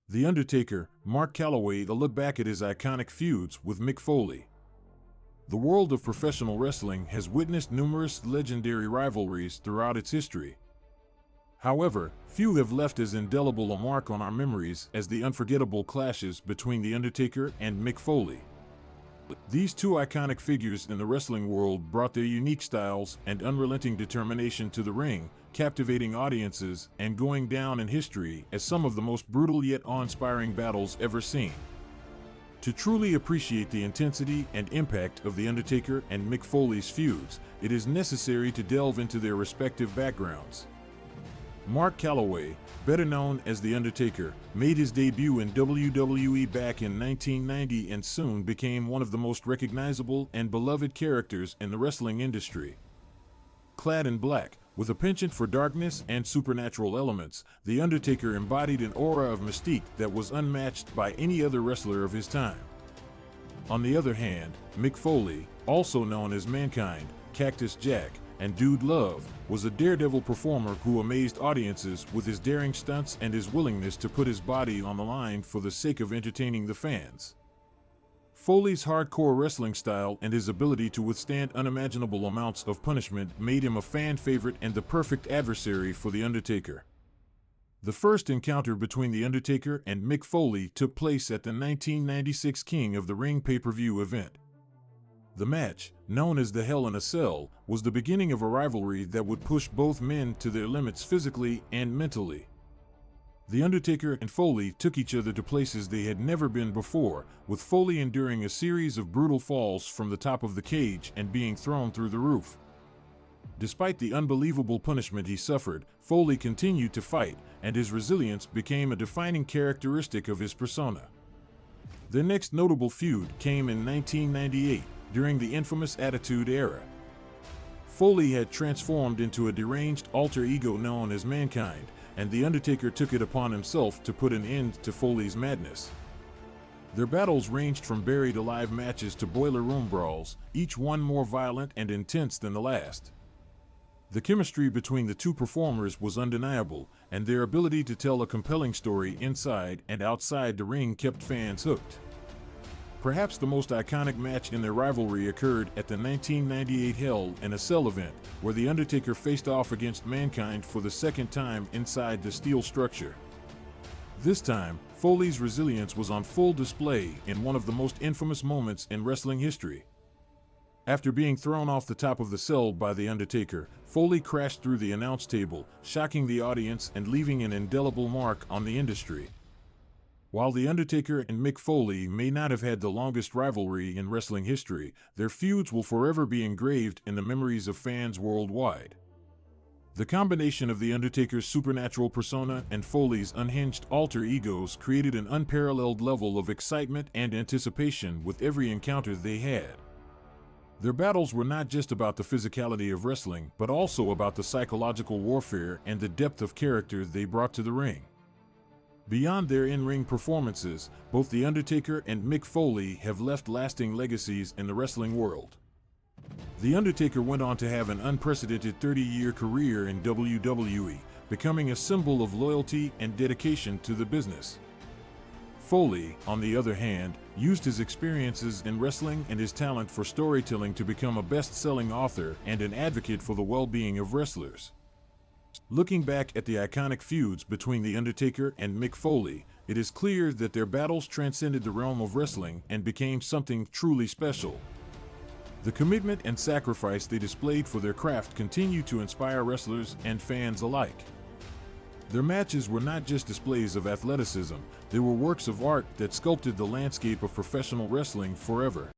The Undertaker, Mark Calloway, to look back at his iconic feuds with Mick Foley. The world of professional wrestling has witnessed numerous legendary rivalries throughout its history. However, few have left as indelible a mark on our memories as the unforgettable clashes between The Undertaker and Mick Foley. These two iconic figures in the wrestling world brought their unique styles and unrelenting determination to the ring, captivating audiences and going down in history as some of the most brutal yet awe-inspiring battles ever seen. To truly appreciate the intensity and impact of The Undertaker and Mick Foley's feuds, it is necessary to delve into their respective backgrounds. Mark Calloway, better known as The Undertaker, made his debut in WWE back in 1990 and soon became one of the most recognizable and beloved characters in the wrestling industry. Clad in black, with a penchant for darkness and supernatural elements, The Undertaker embodied an aura of mystique that was unmatched by any other wrestler of his time. On the other hand, Mick Foley, also known as Mankind, Cactus Jack, and Dude Love, was a daredevil performer who amazed audiences with his daring stunts and his willingness to put his body on the line for the sake of entertaining the fans. Foley's hardcore wrestling style and his ability to withstand unimaginable amounts of punishment made him a fan favorite and the perfect adversary for The Undertaker. The first encounter between The Undertaker and Mick Foley took place at the 1996 King of the Ring pay-per-view event. The match, known as the Hell in a Cell, was the beginning of a rivalry that would push both men to their limits physically and mentally. The Undertaker and Foley took each other to places they had never been before, with Foley enduring a series of brutal falls from the top of the cage and being thrown through the roof. Despite the unbelievable punishment he suffered, Foley continued to fight, and his resilience became a defining characteristic of his persona. Their next notable feud came in 1998, during the infamous Attitude Era. Foley had transformed into a deranged alter ego known as Mankind, and The Undertaker took it upon himself to put an end to Foley's madness. Their battles ranged from buried alive matches to boiler room brawls, each one more violent and intense than the last. The chemistry between the two performers was undeniable, and their ability to tell a compelling story inside and outside the ring kept fans hooked. Perhaps the most iconic match in their rivalry occurred at the 1998 Hell in a Cell event, where The Undertaker faced off against Mankind for the second time inside the steel structure. This time, Foley's resilience was on full display in one of the most infamous moments in wrestling history. After being thrown off the top of the cell by The Undertaker, Foley crashed through the announce table, shocking the audience and leaving an indelible mark on the industry. While The Undertaker and Mick Foley may not have had the longest rivalry in wrestling history, their feuds will forever be engraved in the memories of fans worldwide. The combination of The Undertaker's supernatural persona and Foley's unhinged alter egos created an unparalleled level of excitement and anticipation with every encounter they had. Their battles were not just about the physicality of wrestling, but also about the psychological warfare and the depth of character they brought to the ring. Beyond their in-ring performances, both The Undertaker and Mick Foley have left lasting legacies in the wrestling world. The Undertaker went on to have an unprecedented 30-year career in WWE, becoming a symbol of loyalty and dedication to the business. Foley, on the other hand, used his experiences in wrestling and his talent for storytelling to become a best-selling author and an advocate for the well-being of wrestlers. Looking back at the iconic feuds between The Undertaker and Mick Foley, it is clear that their battles transcended the realm of wrestling and became something truly special. The commitment and sacrifice they displayed for their craft continue to inspire wrestlers and fans alike. Their matches were not just displays of athleticism, they were works of art that sculpted the landscape of professional wrestling forever.